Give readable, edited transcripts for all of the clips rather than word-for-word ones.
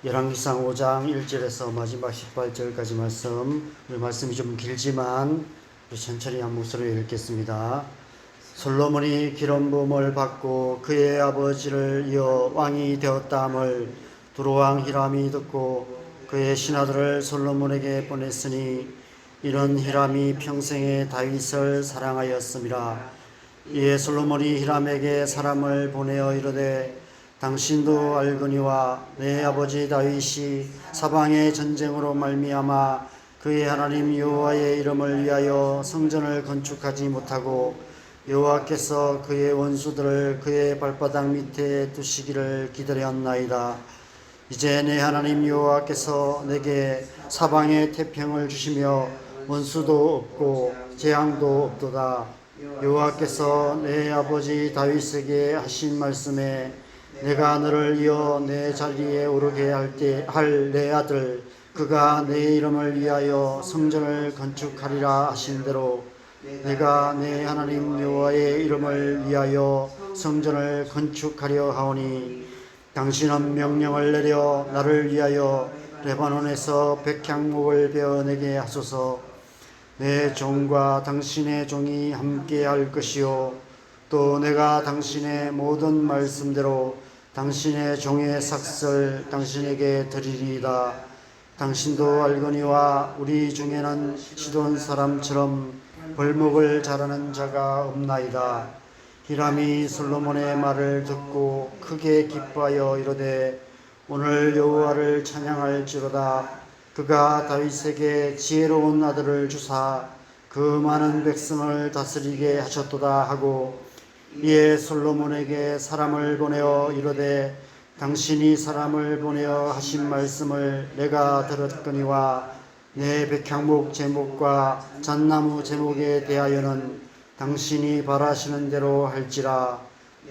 열왕기상 5장 1절에서 마지막 18절까지 말씀, 우리 말씀이 좀 길지만 우리 천천히 한 목소리로 읽겠습니다. 솔로몬이 기름 부음을 받고 그의 아버지를 이어 왕이 되었다함을 두로왕 히람이 듣고 그의 신하들을 솔로몬에게 보냈으니 이런 히람이 평생에 다윗을 사랑하였음이라. 이에 솔로몬이 히람에게 사람을 보내어 이르되 당신도 알거니와 내 아버지 다윗이 사방의 전쟁으로 말미암아 그의 하나님 여호와의 이름을 위하여 성전을 건축하지 못하고 여호와께서 그의 원수들을 그의 발바닥 밑에 두시기를 기다렸나이다. 이제 내 하나님 여호와께서 내게 사방의 태평을 주시며 원수도 없고 재앙도 없도다. 여호와께서 내 아버지 다윗에게 하신 말씀에 내가 너를 이어 내 자리에 오르게 할 내 아들 그가 내 이름을 위하여 성전을 건축하리라 하신 대로 내가 내 하나님 여호와의 이름을 위하여 성전을 건축하려 하오니 당신은 명령을 내려 나를 위하여 레바논에서 백향목을 베어내게 하소서. 내 종과 당신의 종이 함께 할 것이요 또 내가 당신의 모든 말씀대로 당신의 종의 삭슬 당신에게 드리리이다. 당신도 알거니와 우리 중에는 시돈 사람처럼 벌목을 잘하는 자가 없나이다. 히람이 솔로몬의 말을 듣고 크게 기뻐하여 이르되 오늘 여호와를 찬양할지로다. 그가 다윗에게 지혜로운 아들을 주사 그 많은 백성을 다스리게 하셨도다 하고 이에 솔로몬에게 사람을 보내어 이르되 당신이 사람을 보내어 하신 말씀을 내가 들었거니와 내 백향목 제목과 잣나무 제목에 대하여는 당신이 바라시는 대로 할지라.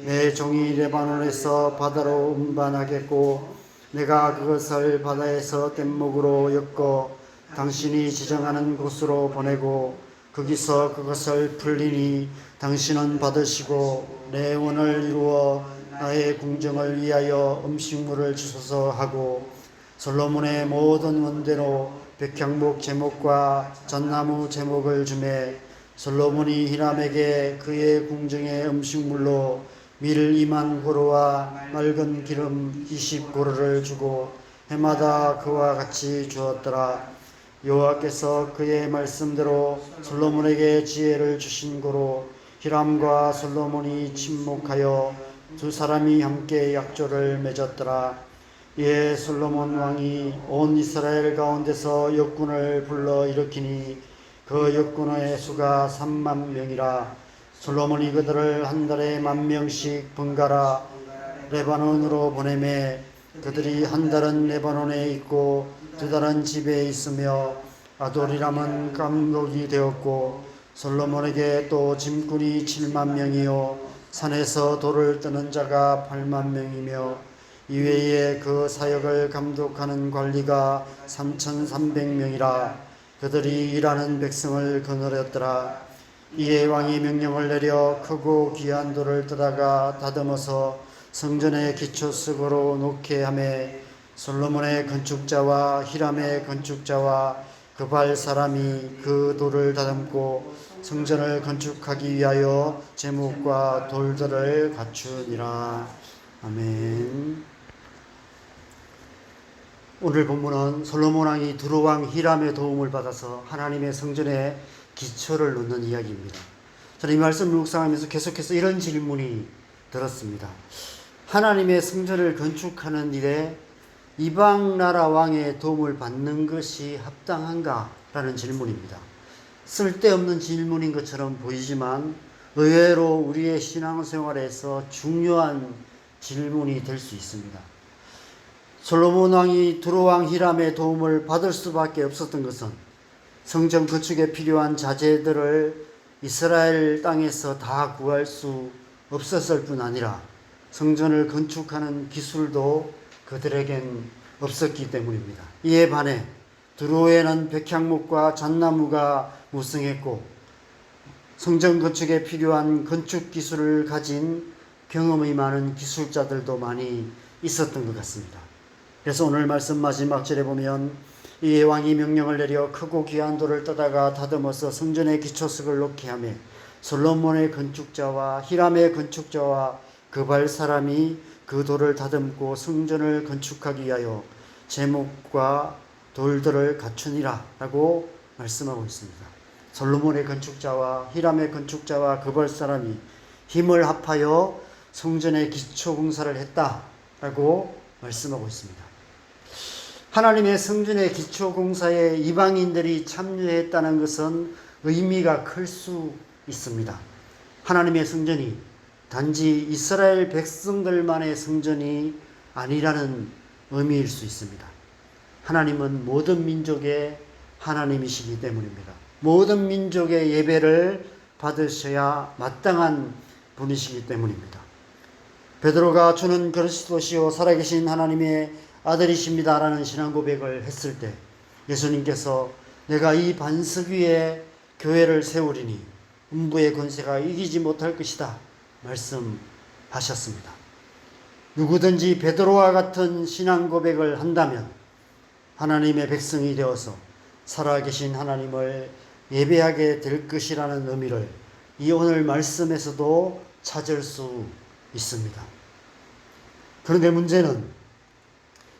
내 종이 레바논에서 바다로 운반하겠고 내가 그것을 바다에서 뗏목으로 엮어 당신이 지정하는 곳으로 보내고 거기서 그것을 풀리니 당신은 받으시고 내 원을 이루어 나의 궁정을 위하여 음식물을 주소서 하고 솔로몬의 모든 원대로 백향목 제목과 잣나무 제목을 주매 솔로몬이 히람에게 그의 궁정의 음식물로 밀 2만 고루와 맑은 기름 20고루를 주고 해마다 그와 같이 주었더라. 여호와께서 그의 말씀대로 솔로몬에게 지혜를 주신 고로 히람과 솔로몬이 친목하여 두 사람이 함께 약조를 맺었더라. 이에 솔로몬 왕이 온 이스라엘 가운데서 역군을 불러 일으키니 그 역군의 수가 3만 명이라. 솔로몬이 그들을 한 달에 10,000명씩 번갈아 레바논으로 보내매 그들이 한 달은 레바논에 있고 두 달은 집에 있으며 아돌이람은 감독이 되었고 솔로몬에게 또 짐꾼이 7만 명이요 산에서 돌을 뜨는 자가 8만 명이며 이외에 그 사역을 감독하는 관리가 3,300명이라. 그들이 일하는 백성을 거느렸더라. 이에 왕이 명령을 내려 크고 귀한 돌을 뜨다가 다듬어서 성전의 기초석으로 놓게 하매 솔로몬의 건축자와 히람의 건축자와 그발 사람이 그 돌을 다듬고 성전을 건축하기 위하여 제목과 돌들을 갖추니라. 아멘. 오늘 본문은 솔로몬 왕이 두로왕 히람의 도움을 받아서 하나님의 성전에 기초를 놓는 이야기입니다. 저는 이 말씀을 묵상하면서 계속해서 이런 질문이 들었습니다. 하나님의 성전을 건축하는 일에 이방 나라 왕의 도움을 받는 것이 합당한가? 라는 질문입니다. 쓸데없는 질문인 것처럼 보이지만 의외로 우리의 신앙생활에서 중요한 질문이 될 수 있습니다. 솔로몬 왕이 두로왕 히람의 도움을 받을 수밖에 없었던 것은 성전 건축에 필요한 자재들을 이스라엘 땅에서 다 구할 수 없었을 뿐 아니라 성전을 건축하는 기술도 그들에겐 없었기 때문입니다. 이에 반해 두로에는 백향목과 잣나무가 무성했고 성전 건축에 필요한 건축 기술을 가진 경험이 많은 기술자들도 많이 있었던 것 같습니다. 그래서 오늘 말씀 마지막 절에 보면 이 왕이 명령을 내려 크고 귀한 돌을 떠다가 다듬어서 성전의 기초석을 놓게 하며 솔로몬의 건축자와 히람의 건축자와 그발 사람이 그 돌을 다듬고 성전을 건축하기 위하여 제목과 돌들을 갖추니라 라고 말씀하고 있습니다. 솔로몬의 건축자와 히람의 건축자와 그발 사람이 힘을 합하여 성전의 기초 공사를 했다라고 말씀하고 있습니다. 하나님의 성전의 기초 공사에 이방인들이 참여했다는 것은 의미가 클 수 있습니다. 하나님의 성전이 단지 이스라엘 백성들만의 성전이 아니라는 의미일 수 있습니다. 하나님은 모든 민족의 하나님이시기 때문입니다. 모든 민족의 예배를 받으셔야 마땅한 분이시기 때문입니다. 베드로가 주는 그리스도시요 살아계신 하나님의 아들이십니다 라는 신앙 고백을 했을 때 예수님께서 내가 이 반석 위에 교회를 세우리니 음부의 권세가 이기지 못할 것이다 말씀하셨습니다. 누구든지 베드로와 같은 신앙 고백을 한다면 하나님의 백성이 되어서 살아계신 하나님을 예배하게 될 것이라는 의미를 이 오늘 말씀에서도 찾을 수 있습니다. 그런데 문제는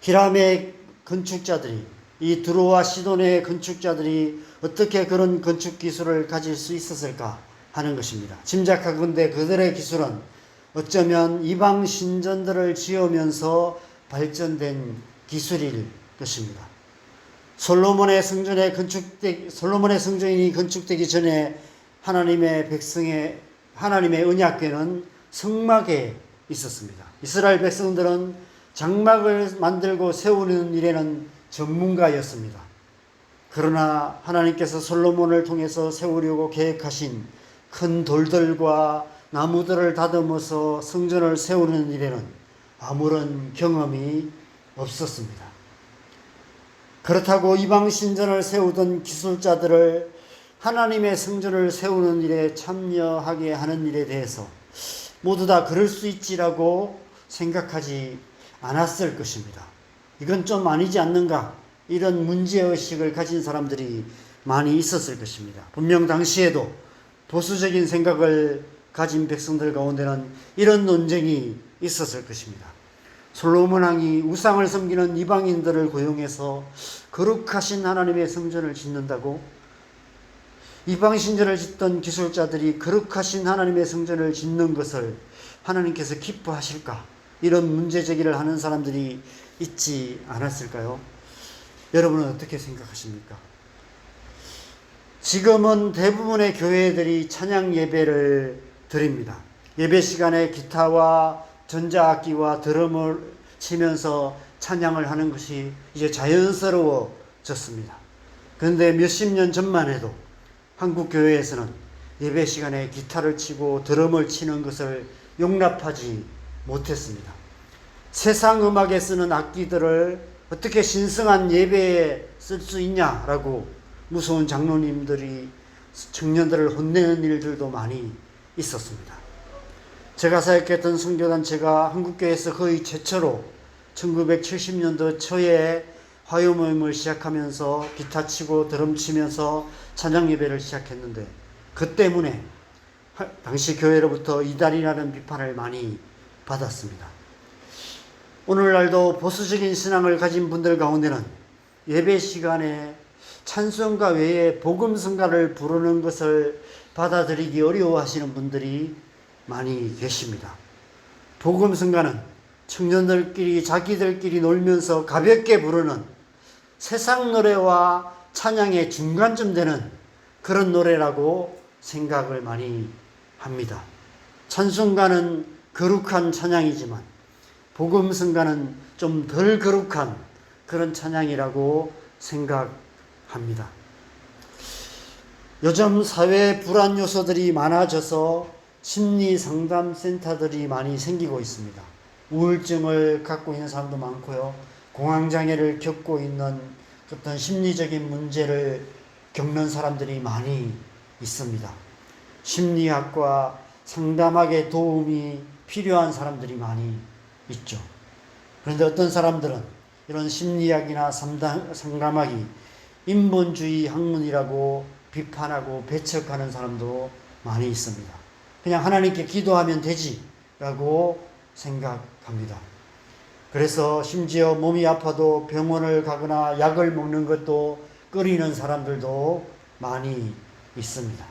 히람의 건축자들이 이 두로와 시돈의 건축자들이 어떻게 그런 건축 기술을 가질 수 있었을까 하는 것입니다. 짐작하건대 그들의 기술은 어쩌면 이방 신전들을 지으면서 발전된 기술일 것입니다. 솔로몬의 성전이 건축되기 전에 하나님의 언약궤는 성막에 있었습니다. 이스라엘 백성들은 장막을 만들고 세우는 일에는 전문가였습니다. 그러나 하나님께서 솔로몬을 통해서 세우려고 계획하신 큰 돌들과 나무들을 다듬어서 성전을 세우는 일에는 아무런 경험이 없었습니다. 그렇다고 이방 신전을 세우던 기술자들을 하나님의 성전을 세우는 일에 참여하게 하는 일에 대해서 모두 다 그럴 수 있지라고 생각하지 않았을 것입니다. 이건 좀 아니지 않는가? 이런 문제의식을 가진 사람들이 많이 있었을 것입니다. 분명 당시에도 보수적인 생각을 가진 백성들 가운데는 이런 논쟁이 있었을 것입니다. 솔로몬 왕이 우상을 섬기는 이방인들을 고용해서 거룩하신 하나님의 성전을 짓는다고? 이방 신전을 짓던 기술자들이 거룩하신 하나님의 성전을 짓는 것을 하나님께서 기뻐하실까? 이런 문제 제기를 하는 사람들이 있지 않았을까요? 여러분은 어떻게 생각하십니까? 지금은 대부분의 교회들이 찬양 예배를 드립니다. 예배 시간에 기타와 전자악기와 드럼을 치면서 찬양을 하는 것이 이제 자연스러워졌습니다. 그런데 몇십 년 전만 해도 한국 교회에서는 예배 시간에 기타를 치고 드럼을 치는 것을 용납하지 못했습니다. 세상 음악에 쓰는 악기들을 어떻게 신성한 예배에 쓸 수 있냐라고 무서운 장로님들이 청년들을 혼내는 일들도 많이 있었습니다. 제가 사역했던 선교단체가 한국교회에서 거의 최초로 1970년도 초에 화요 모임을 시작하면서 기타 치고 드럼 치면서 찬양 예배를 시작했는데 그 때문에 당시 교회로부터 이단이라는 비판을 많이 받았습니다. 오늘날도 보수적인 신앙을 가진 분들 가운데는 예배 시간에 찬송가 외에 복음성가를 부르는 것을 받아들이기 어려워하시는 분들이 많이 계십니다. 복음성가는 청년들끼리 자기들끼리 놀면서 가볍게 부르는 세상 노래와 찬양의 중간쯤 되는 그런 노래라고 생각을 많이 합니다. 찬송가는 거룩한 찬양이지만 복음성가는 좀 덜 거룩한 그런 찬양이라고 생각합니다. 요즘 사회 불안 요소들이 많아져서 심리 상담 센터들이 많이 생기고 있습니다. 우울증을 갖고 있는 사람도 많고요. 공황장애를 겪고 있는 어떤 심리적인 문제를 겪는 사람들이 많이 있습니다. 심리학과 상담학의 도움이 필요한 사람들이 많이 있죠. 그런데 어떤 사람들은 이런 심리학이나 상담학이 인본주의 학문이라고 비판하고 배척하는 사람도 많이 있습니다. 그냥 하나님께 기도하면 되지라고 생각합니다. 그래서 심지어 몸이 아파도 병원을 가거나 약을 먹는 것도 꺼리는 사람들도 많이 있습니다.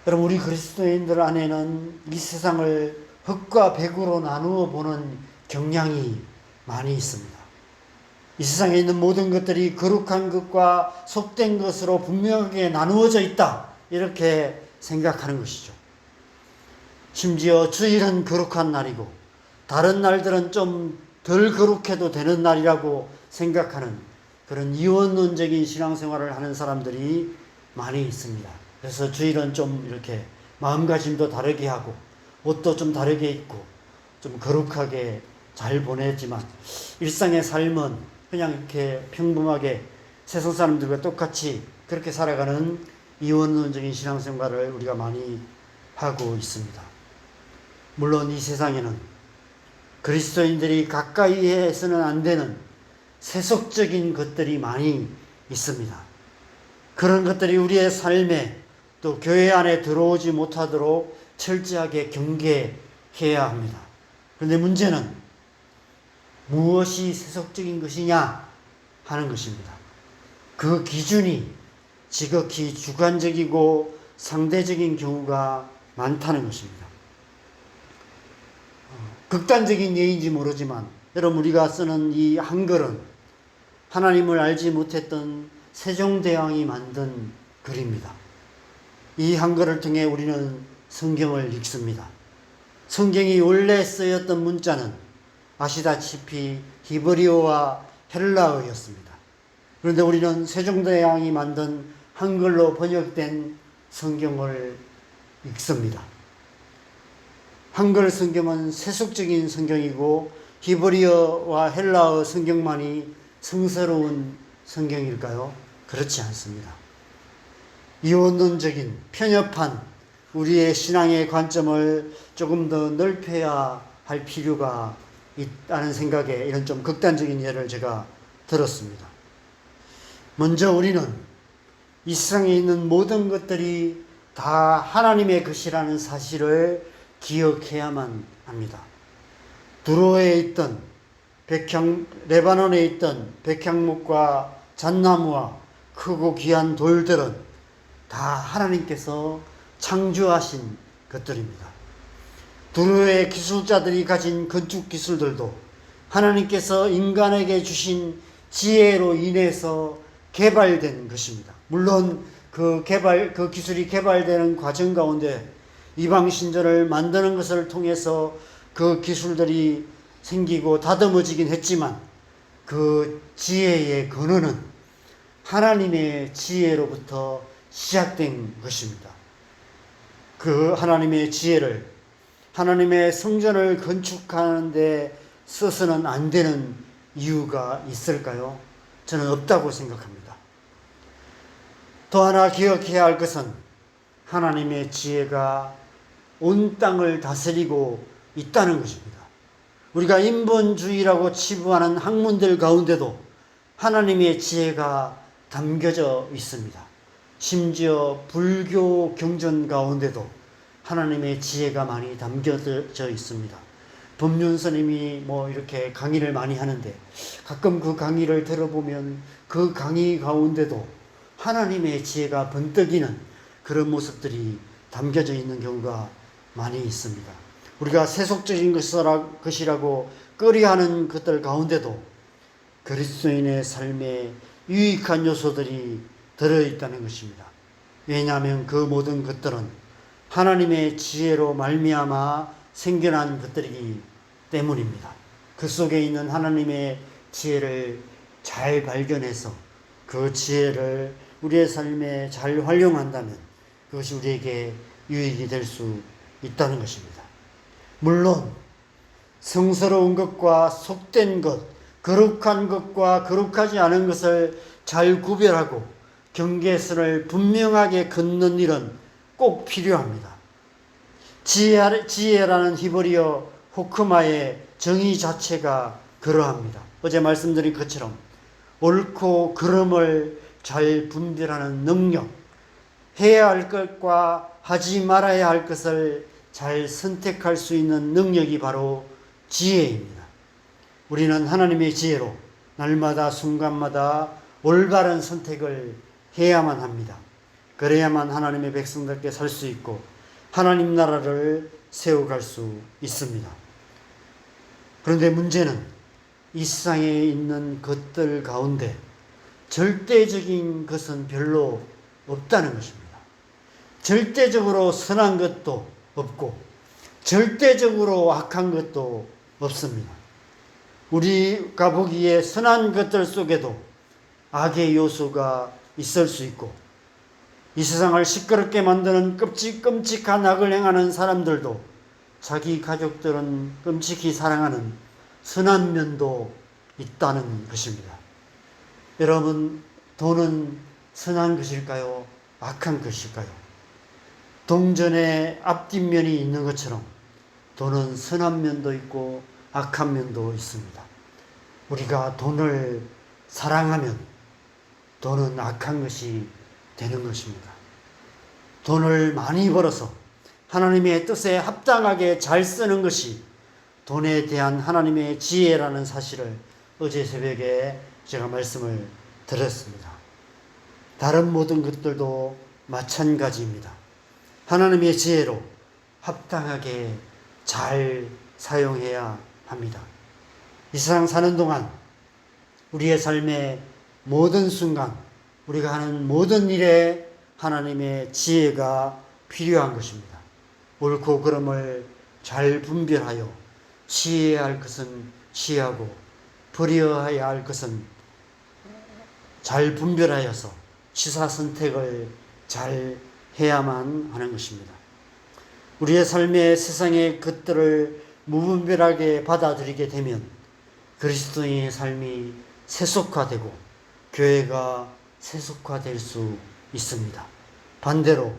여러분, 우리 그리스도인들 안에는 이 세상을 흙과 백으로 나누어 보는 경향이 많이 있습니다. 이 세상에 있는 모든 것들이 거룩한 것과 속된 것으로 분명하게 나누어져 있다, 이렇게 생각하는 것이죠. 심지어 주일은 거룩한 날이고 다른 날들은 좀 덜 거룩해도 되는 날이라고 생각하는 그런 이원론적인 신앙생활을 하는 사람들이 많이 있습니다. 그래서 주일은 좀 이렇게 마음가짐도 다르게 하고 옷도 좀 다르게 입고 좀 거룩하게 잘 보내지만 일상의 삶은 그냥 이렇게 평범하게 세상 사람들과 똑같이 그렇게 살아가는 이원론적인 신앙생활을 우리가 많이 하고 있습니다. 물론 이 세상에는 그리스도인들이 가까이 해서는 안 되는 세속적인 것들이 많이 있습니다. 그런 것들이 우리의 삶에 또 교회 안에 들어오지 못하도록 철저하게 경계해야 합니다. 그런데 문제는 무엇이 세속적인 것이냐 하는 것입니다. 그 기준이 지극히 주관적이고 상대적인 경우가 많다는 것입니다. 극단적인 예인지 모르지만 여러분, 우리가 쓰는 이 한글은 하나님을 알지 못했던 세종대왕이 만든 글입니다. 이 한글을 통해 우리는 성경을 읽습니다. 성경이 원래 쓰였던 문자는 아시다시피 히브리어와 헬라어였습니다. 그런데 우리는 세종대왕이 만든 한글로 번역된 성경을 읽습니다. 한글 성경은 세속적인 성경이고 히브리어와 헬라어 성경만이 성스러운 성경일까요? 그렇지 않습니다. 이원론적인 편협한 우리의 신앙의 관점을 조금 더 넓혀야 할 필요가 있다는 생각에 이런 좀 극단적인 예를 제가 들었습니다. 먼저 우리는 이 세상에 있는 모든 것들이 다 하나님의 것이라는 사실을 기억해야만 합니다. 두로에 있던 레바논에 있던 백향목과 잣나무와 크고 귀한 돌들은 다 하나님께서 창조하신 것들입니다. 두로의 기술자들이 가진 건축 기술들도 하나님께서 인간에게 주신 지혜로 인해서 개발된 것입니다. 물론 그 기술이 개발되는 과정 가운데 이방신전을 만드는 것을 통해서 그 기술들이 생기고 다듬어지긴 했지만 그 지혜의 근원은 하나님의 지혜로부터 시작된 것입니다. 그 하나님의 지혜를 하나님의 성전을 건축하는 데 써서는 안 되는 이유가 있을까요? 저는 없다고 생각합니다. 또 하나 기억해야 할 것은 하나님의 지혜가 온 땅을 다스리고 있다는 것입니다. 우리가 인본주의라고 치부하는 학문들 가운데도 하나님의 지혜가 담겨져 있습니다. 심지어 불교 경전 가운데도 하나님의 지혜가 많이 담겨져 있습니다. 법륜스님이 이렇게 강의를 많이 하는데 가끔 그 강의를 들어보면 그 강의 가운데도 하나님의 지혜가 번뜩이는 그런 모습들이 담겨져 있는 경우가 많이 있습니다. 우리가 세속적인 것이라고 꺼려하는 것들 가운데도 그리스도인의 삶에 유익한 요소들이 들어있다는 것입니다. 왜냐하면 그 모든 것들은 하나님의 지혜로 말미암아 생겨난 것들이기 때문입니다. 그 속에 있는 하나님의 지혜를 잘 발견해서 그 지혜를 우리의 삶에 잘 활용한다면 그것이 우리에게 유익이 될 수 있다는 것입니다. 물론 성스러운 것과 속된 것, 거룩한 것과 거룩하지 않은 것을 잘 구별하고 경계선을 분명하게 긋는 일은 꼭 필요합니다. 지혜라는 히브리어 호크마의 정의 자체가 그러합니다. 어제 말씀드린 것처럼 옳고 그름을 잘 분별하는 능력, 해야 할 것과 하지 말아야 할 것을 잘 선택할 수 있는 능력이 바로 지혜입니다. 우리는 하나님의 지혜로 날마다 순간마다 올바른 선택을 해야만 합니다. 그래야만 하나님의 백성답게 살 수 있고 하나님 나라를 세워갈 수 있습니다. 그런데 문제는 이 세상에 있는 것들 가운데 절대적인 것은 별로 없다는 것입니다. 절대적으로 선한 것도 없고 절대적으로 악한 것도 없습니다. 우리가 보기에 선한 것들 속에도 악의 요소가 있을 수 있고 이 세상을 시끄럽게 만드는 끔찍한 악을 행하는 사람들도 자기 가족들은 끔찍히 사랑하는 선한 면도 있다는 것입니다. 여러분, 돈은 선한 것일까요? 악한 것일까요? 동전의 앞뒷면이 있는 것처럼 돈은 선한 면도 있고 악한 면도 있습니다. 우리가 돈을 사랑하면 돈은 악한 것이 되는 것입니다. 돈을 많이 벌어서 하나님의 뜻에 합당하게 잘 쓰는 것이 돈에 대한 하나님의 지혜라는 사실을 어제 새벽에 제가 말씀을 드렸습니다. 다른 모든 것들도 마찬가지입니다. 하나님의 지혜로 합당하게 잘 사용해야 합니다. 이 세상 사는 동안 우리의 삶의 모든 순간, 우리가 하는 모든 일에 하나님의 지혜가 필요한 것입니다. 옳고 그름을 잘 분별하여 취해야 할 것은 취하고 버려야 할 것은 잘 분별하여서 취사선택을 잘 해야만 하는 것입니다. 우리의 삶의 세상의 것들을 무분별하게 받아들이게 되면 그리스도인의 삶이 세속화되고 교회가 세속화될 수 있습니다. 반대로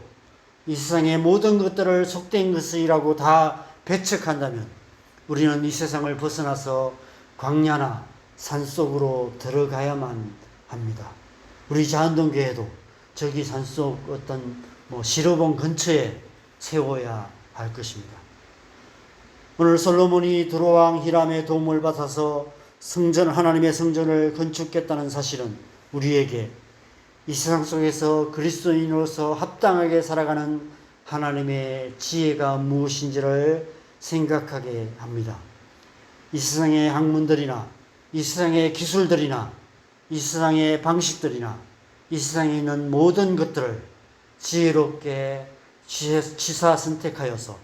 이 세상의 모든 것들을 속된 것이라고 다 배척한다면 우리는 이 세상을 벗어나서 광야나 산속으로 들어가야만 합니다. 우리 자한동교회도 저기 산속 어떤 시로봉 근처에 세워야 할 것입니다. 오늘 솔로몬이 두로왕 히람의 도움을 받아서 하나님의 성전을 건축했다는 사실은 우리에게 이 세상 속에서 그리스도인으로서 합당하게 살아가는 하나님의 지혜가 무엇인지를 생각하게 합니다. 이 세상의 학문들이나 이 세상의 기술들이나 이 세상의 방식들이나 이 세상에 있는 모든 것들을 지혜롭게 취사 선택하여서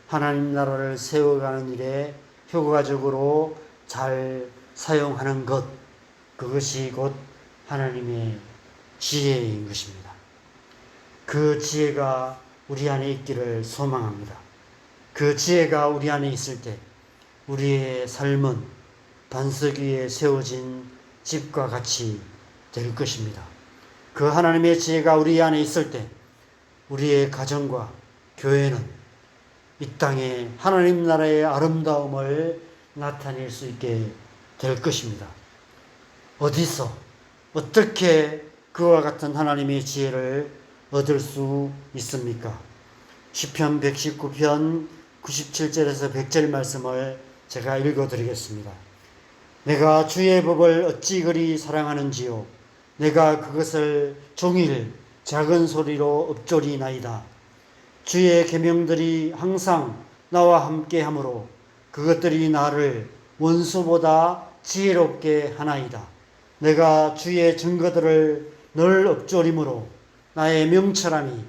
하나님 나라를 세워가는 일에 효과적으로 잘 사용하는 것, 그것이 곧 하나님의 지혜인 것입니다. 그 지혜가 우리 안에 있기를 소망합니다. 그 지혜가 우리 안에 있을 때 우리의 삶은 반석 위에 세워진 집과 같이 될 것입니다. 그 하나님의 지혜가 우리 안에 있을 때 우리의 가정과 교회는 이 땅에 하나님 나라의 아름다움을 나타낼 수 있게 될 것입니다. 어디서 어떻게 그와 같은 하나님의 지혜를 얻을 수 있습니까? 시편 119편 97절에서 100절 말씀을 제가 읽어드리겠습니다. 내가 주의 법을 어찌 그리 사랑하는지요. 내가 그것을 종일 작은 소리로 읊조리나이다. 주의 계명들이 항상 나와 함께 하므로 그것들이 나를 원수보다 지혜롭게 하나이다. 내가 주의 증거들을 늘 읊조림으로 나의 명철함이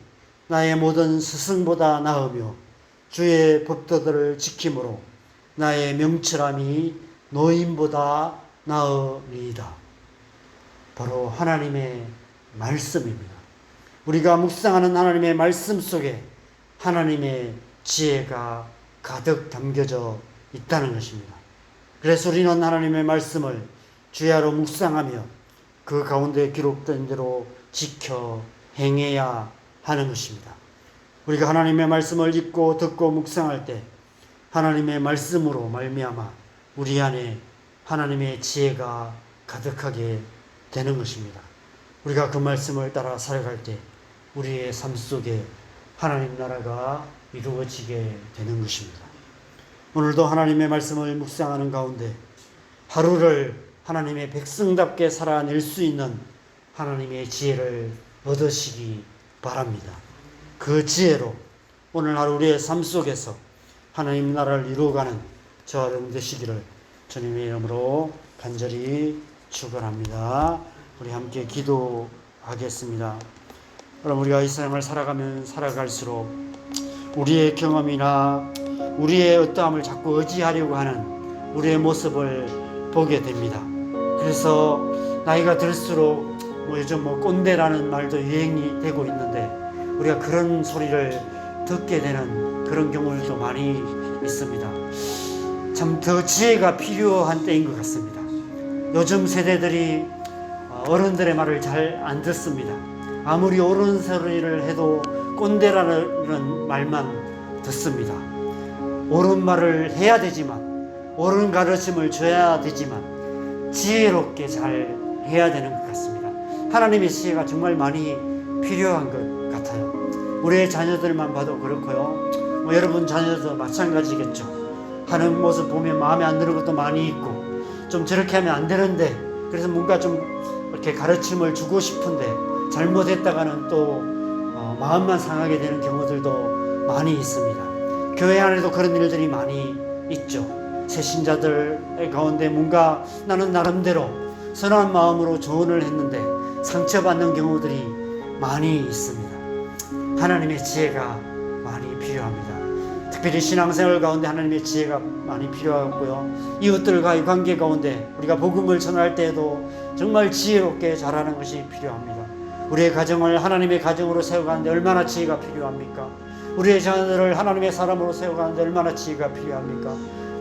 나의 모든 스승보다 나으며 주의 법도들을 지킴으로 나의 명철함이 노인보다 나으리이다. 바로 하나님의 말씀입니다. 우리가 묵상하는 하나님의 말씀 속에 하나님의 지혜가 가득 담겨져 있다는 것입니다. 그래서 우리는 하나님의 말씀을 주야로 묵상하며 그 가운데 기록된 대로 지켜 행해야 하는 것입니다. 우리가 하나님의 말씀을 읽고 듣고 묵상할 때 하나님의 말씀으로 말미암아 우리 안에 하나님의 지혜가 가득하게 되는 것입니다. 우리가 그 말씀을 따라 살아갈 때 우리의 삶 속에 하나님 나라가 이루어지게 되는 것입니다. 오늘도 하나님의 말씀을 묵상하는 가운데 하루를 하나님의 백성답게 살아낼 수 있는 하나님의 지혜를 얻으시기 바랍니다. 그 지혜로 오늘 하루 우리의 삶 속에서 하나님 나라를 이루어가는 저와 여러분 되시기를 주님의 이름으로 간절히 축원합니다. 우리 함께 기도하겠습니다. 여러분, 우리가 이 세상을 살아갈수록 우리의 경험이나 우리의 어떠함을 자꾸 의지하려고 하는 우리의 모습을 보게 됩니다. 그래서 나이가 들수록 요즘 꼰대라는 말도 유행이 되고 있는데 우리가 그런 소리를 듣게 되는 그런 경우들도 많이 있습니다. 참 더 지혜가 필요한 때인 것 같습니다. 요즘 세대들이 어른들의 말을 잘 안 듣습니다. 아무리 옳은 소리를 해도 꼰대라는 말만 듣습니다. 옳은 말을 해야 되지만, 옳은 가르침을 줘야 되지만 지혜롭게 잘 해야 되는 것 같습니다. 하나님의 지혜가 정말 많이 필요한 것 같아요. 우리의 자녀들만 봐도 그렇고요. 여러분 자녀도 마찬가지겠죠. 하는 모습 보면 마음에 안 드는 것도 많이 있고, 좀 저렇게 하면 안 되는데, 그래서 뭔가 좀 이렇게 가르침을 주고 싶은데 잘못했다가는 또 마음만 상하게 되는 경우들도 많이 있습니다. 교회 안에도 그런 일들이 많이 있죠. 새신자들 가운데 뭔가 나는 나름대로 선한 마음으로 조언을 했는데 상처받는 경우들이 많이 있습니다. 하나님의 지혜가 많이 필요합니다. 특별히 신앙생활 가운데 하나님의 지혜가 많이 필요하고요. 이웃들과의 관계 가운데 우리가 복음을 전할 때에도 정말 지혜롭게 잘하는 것이 필요합니다. 우리의 가정을 하나님의 가정으로 세워가는데 얼마나 지혜가 필요합니까? 우리의 자녀들을 하나님의 사람으로 세워가는데 얼마나 지혜가 필요합니까?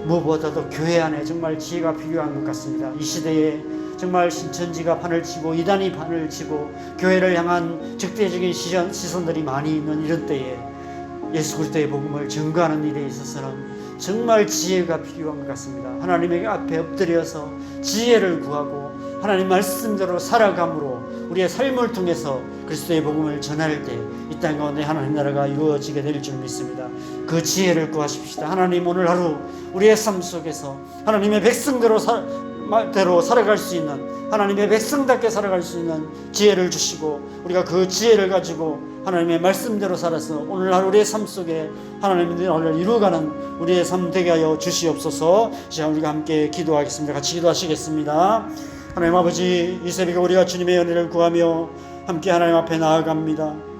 무엇보다도 교회 안에 정말 지혜가 필요한 것 같습니다. 이 시대에 정말 신천지가 판을 치고 이단이 판을 치고 교회를 향한 적대적인 시선들이 많이 있는 이런 때에 예수 그리스도의 복음을 증거하는 일에 있어서는 정말 지혜가 필요한 것 같습니다. 하나님의 앞에 엎드려서 지혜를 구하고 하나님 말씀대로 살아감으로 우리의 삶을 통해서 그리스도의 복음을 전할 때 이 땅 가운데 하나님 나라가 이루어지게 될 줄 믿습니다. 그 지혜를 구하십시다. 하나님, 오늘 하루 우리의 삶 속에서 하나님의 백성대로 살아갈 수 있는, 하나님의 백성답게 살아갈 수 있는 지혜를 주시고 우리가 그 지혜를 가지고 하나님의 말씀대로 살아서 오늘 하루 우리의 삶 속에 하나님의 나라를 이루어가는 우리의 삶 되게 하여 주시옵소서. 이제 우리가 함께 기도하겠습니다. 같이 기도하시겠습니다. 하나님 아버지, 이 새벽에 우리가 주님의 은혜를 구하며 함께 하나님 앞에 나아갑니다.